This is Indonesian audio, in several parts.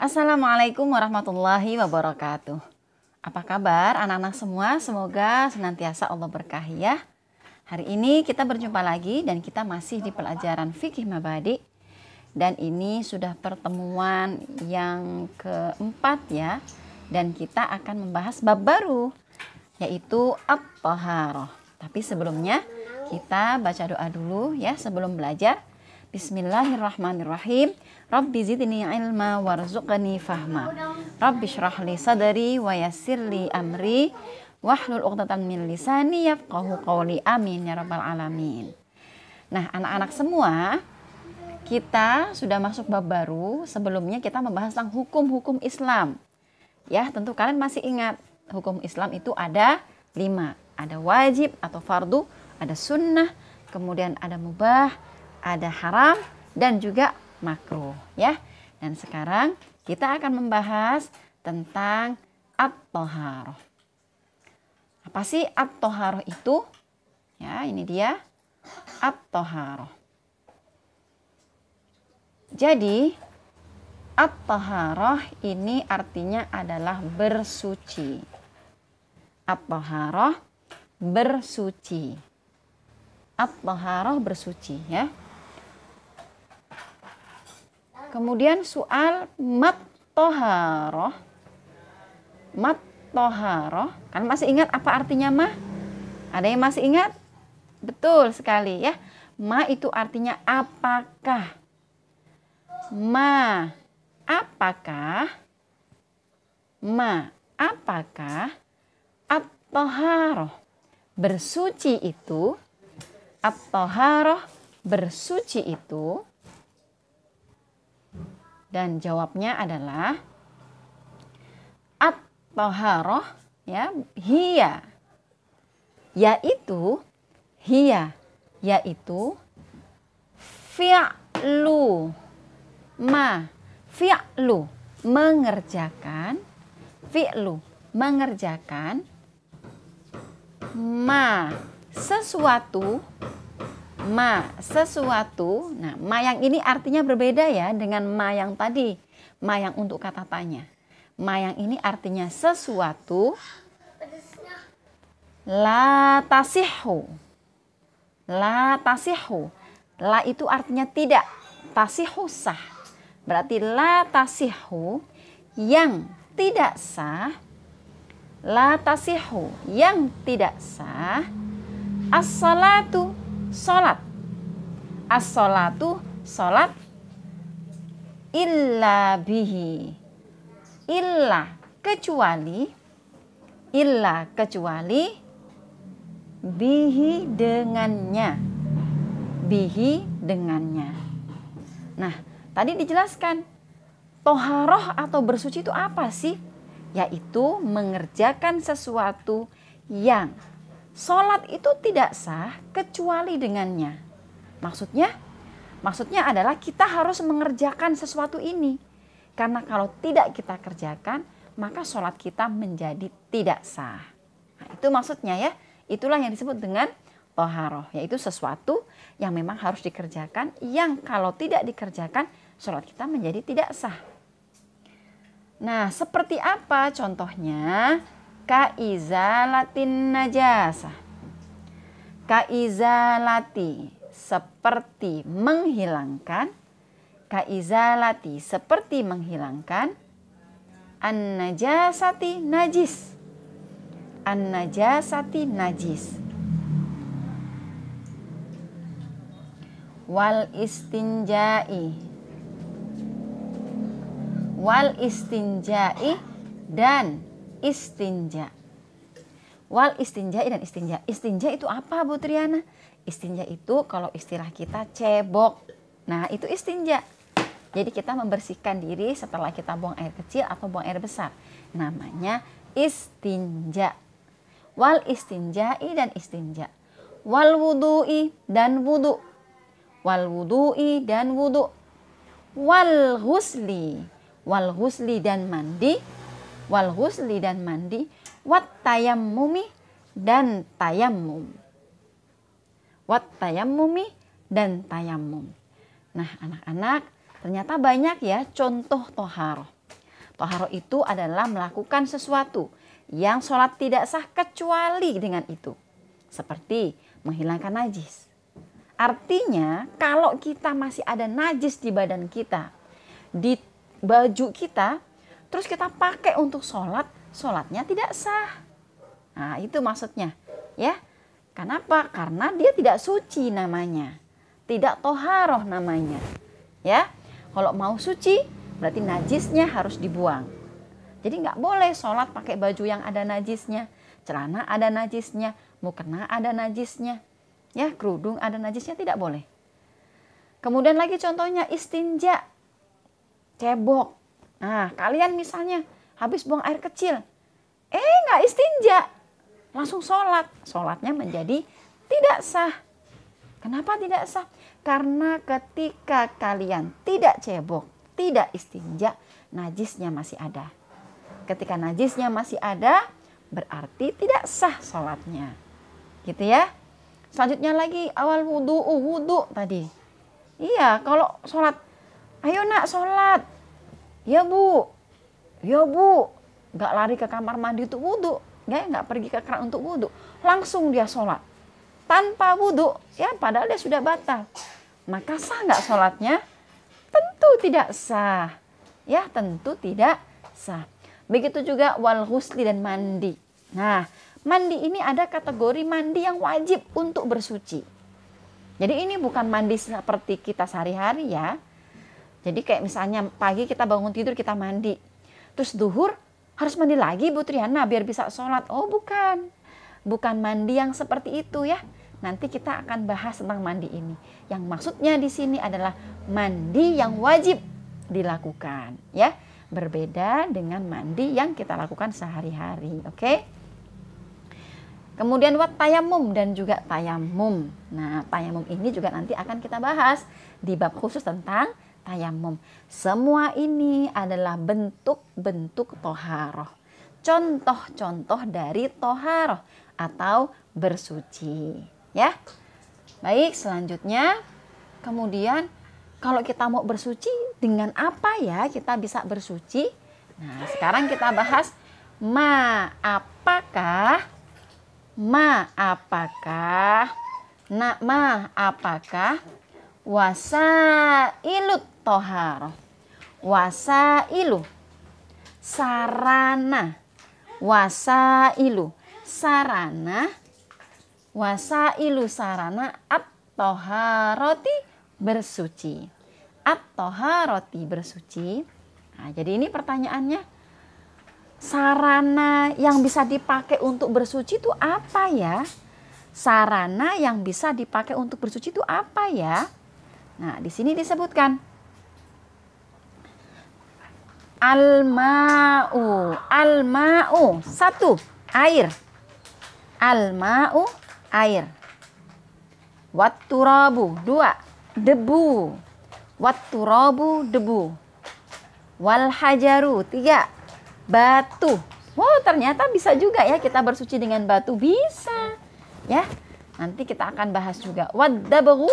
Assalamualaikum warahmatullahi wabarakatuh. Apa kabar anak-anak semua? Semoga senantiasa Allah berkahi ya. Hari ini kita berjumpa lagi dan kita masih di pelajaran fikih mabadi. Dan ini sudah pertemuan yang keempat ya. Dan kita akan membahas bab baru, yaitu at-thaharah. Tapi sebelumnya kita baca doa dulu ya sebelum belajar. Bismillahirrahmanirrahim. Rabbi zidni ilma warzuqni fahma. Rabbi shrah li sadri wa yassir li amri wahlul 'uqdatam min lisani yafqahu qawli. Amin ya rabbal alamin. Nah, anak-anak semua, kita sudah masuk bab baru. Sebelumnya kita membahas tentang hukum-hukum Islam. Ya, tentu kalian masih ingat hukum Islam itu ada 5. Ada wajib atau fardu, ada sunnah, kemudian ada mubah, ada haram, dan juga makruh ya. Dan sekarang kita akan membahas tentang at-thaharah. Apa sih at-thaharah itu? Ya, ini dia at-thaharah. Jadi at-thaharah ini artinya adalah bersuci. At-thaharah bersuci. At-thaharah bersuci ya. Kemudian soal mat-thaharah. Mat-thaharah. Kan masih ingat apa artinya ma? Ada yang masih ingat? Betul sekali ya. Ma itu artinya apakah. Ma apakah? Ma apakah? At-thaharah bersuci itu. At-thaharah bersuci itu. Dan jawabnya adalah at-thaharah ya, hiya. Yaitu fi'lu ma. Fi'lu mengerjakan. Fi'lu mengerjakan. Ma sesuatu. Ma sesuatu. Nah, ma yang ini artinya berbeda ya dengan ma yang tadi. Ma yang untuk kata tanya. Ma yang ini artinya sesuatu. La tasihhu. La tasihhu. La itu artinya tidak. Tasihhu sah. Berarti la tasihhu yang tidak sah. La tasihhu yang tidak sah. As-salatu salat. As-salatu salat. Illa bihi. Illa kecuali. Illa kecuali. Bihi dengannya. Bihi dengannya. Nah, tadi dijelaskan toharoh atau bersuci itu apa sih? Yaitu mengerjakan sesuatu yang sholat itu tidak sah kecuali dengannya. Maksudnya adalah kita harus mengerjakan sesuatu ini. Karena kalau tidak kita kerjakan, maka sholat kita menjadi tidak sah. Nah, itu maksudnya ya. Itulah yang disebut dengan toharoh. Yaitu sesuatu yang memang harus dikerjakan. Yang kalau tidak dikerjakan, sholat kita menjadi tidak sah. Nah, seperti apa contohnya? Kaizalatin najasah. Kaizalati seperti menghilangkan. Kaizalati seperti menghilangkan. An-najasati najis. An-najasati najis. Wal istinjai. Wal istinjai dan istinja. Wal istinjai dan istinja. Istinja itu apa Bu Triana? Istinja itu kalau istilah kita cebok. Nah, itu istinja. Jadi kita membersihkan diri setelah kita buang air kecil atau buang air besar. Namanya istinja. Wal istinjai dan istinja. Wal wudu'i dan wudu. Wal wudu'i dan wudu. Wal ghusli. Wal ghusli dan mandi. Wal ghusli dan mandi. Wat tayammumi dan tayammum. Wat tayammumi dan tayammum. Nah, anak-anak, ternyata banyak ya contoh toharoh. Toharoh itu adalah melakukan sesuatu yang sholat tidak sah kecuali dengan itu. Seperti menghilangkan najis. Artinya kalau kita masih ada najis di badan kita, di baju kita, terus kita pakai untuk sholat, sholatnya tidak sah. Nah itu maksudnya ya. Kenapa? Karena dia tidak suci namanya. Tidak toharoh namanya. Ya, kalau mau suci berarti najisnya harus dibuang. Jadi nggak boleh sholat pakai baju yang ada najisnya, celana ada najisnya, mukena ada najisnya, ya kerudung ada najisnya, tidak boleh. Kemudian lagi contohnya istinja, cebok. Nah kalian misalnya habis buang air kecil, nggak istinja, langsung sholat, sholatnya menjadi tidak sah. Kenapa tidak sah? Karena ketika kalian tidak cebok, tidak istinja, najisnya masih ada. Ketika najisnya masih ada, berarti tidak sah sholatnya. Gitu ya. Selanjutnya lagi awal wudhu tadi. Iya, kalau sholat, ayo nak sholat. Ya bu, nggak lari ke kamar mandi untuk wudhu. Nggak pergi ke keran untuk wudhu. Langsung dia sholat. Tanpa wudhu, ya padahal dia sudah batal. Maka sah nggak sholatnya? Tentu tidak sah. Ya, tentu tidak sah. Begitu juga wal ghusli dan mandi. Nah, mandi ini ada kategori mandi yang wajib untuk bersuci. Jadi ini bukan mandi seperti kita sehari-hari ya. Jadi kayak misalnya pagi kita bangun tidur kita mandi. Terus duhur harus mandi lagi Bu Triana biar bisa sholat. Oh bukan. Bukan mandi yang seperti itu ya. Nanti kita akan bahas tentang mandi ini. Yang maksudnya di sini adalah mandi yang wajib dilakukan, ya. Berbeda dengan mandi yang kita lakukan sehari-hari, oke? Kemudian wat tayamum dan juga tayamum. Nah, tayamum ini juga nanti akan kita bahas di bab khusus tentang tayamum. Semua ini adalah bentuk-bentuk toharoh. Contoh-contoh dari toharoh atau bersuci. Ya, baik selanjutnya, kemudian kalau kita mau bersuci dengan apa ya kita bisa bersuci? Nah sekarang kita bahas apakah wasailut toharoh, wasailu sarana, wasailu sarana at-toharoti bersuci. At-toharoti bersuci. Nah, jadi ini pertanyaannya, sarana yang bisa dipakai untuk bersuci itu apa ya? Sarana yang bisa dipakai untuk bersuci itu apa ya? Nah, di sini disebutkan al-ma'u, satu, air. Al-ma'u, air. Watturabu, dua, debu. Watturabu, debu. Wal hajaru, tiga, batu. Wow, ternyata bisa juga ya kita bersuci dengan batu, bisa. Ya, nanti kita akan bahas juga. Waddabghu,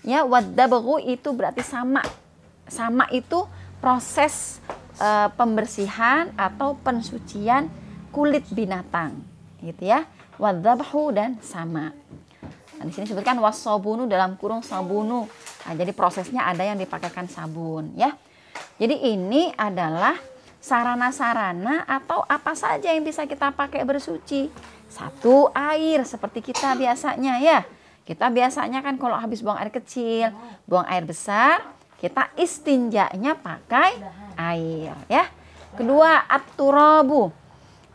ya, waddabghu itu berarti sama. Sama itu proses pembersihan atau pensucian kulit binatang, gitu ya. Waddabhu dan sama. Nah, di sini disebutkan wasabunu dalam kurung sabunu. Nah, jadi prosesnya ada yang dipakaikan sabun, ya. Jadi ini adalah sarana-sarana atau apa saja yang bisa kita pakai bersuci. Satu, air seperti kita biasanya ya. Kita biasanya kan kalau habis buang air kecil, buang air besar, kita istinjanya pakai air, ya. Kedua, at-turabu.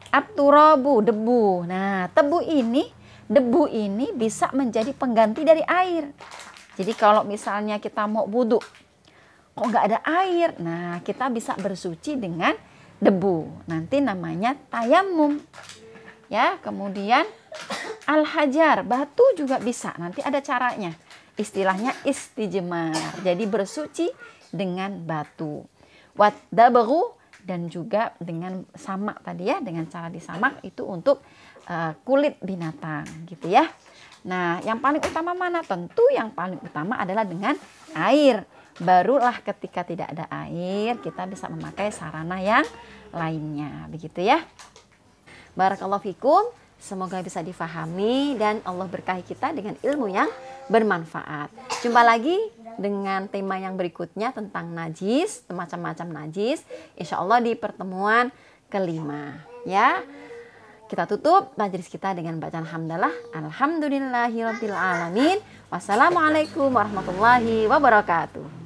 At-turabu, debu. Nah, debu ini bisa menjadi pengganti dari air. Jadi kalau misalnya kita mau wudhu, kok nggak ada air, nah kita bisa bersuci dengan debu. Nanti namanya tayamum. Ya, kemudian al-hajar, batu juga bisa. Nanti ada caranya. Istilahnya istijmar. Jadi bersuci dengan batu. Waddabghu dan juga dengan samak tadi ya, dengan cara disamak itu untuk kulit binatang gitu ya. Nah, yang paling utama mana? Tentu yang paling utama adalah dengan air. barulah ketika tidak ada air kita bisa memakai sarana yang lainnya, begitu ya. Barakallahu fikum, semoga bisa difahami dan Allah berkahi kita dengan ilmu yang bermanfaat. Jumpa lagi dengan tema yang berikutnya tentang najis, macam-macam najis, insya Allah di pertemuan kelima ya. Kita tutup majelis kita dengan bacaan hamdalah. Alhamdulillahirabbil alamin. Wassalamualaikum warahmatullahi wabarakatuh.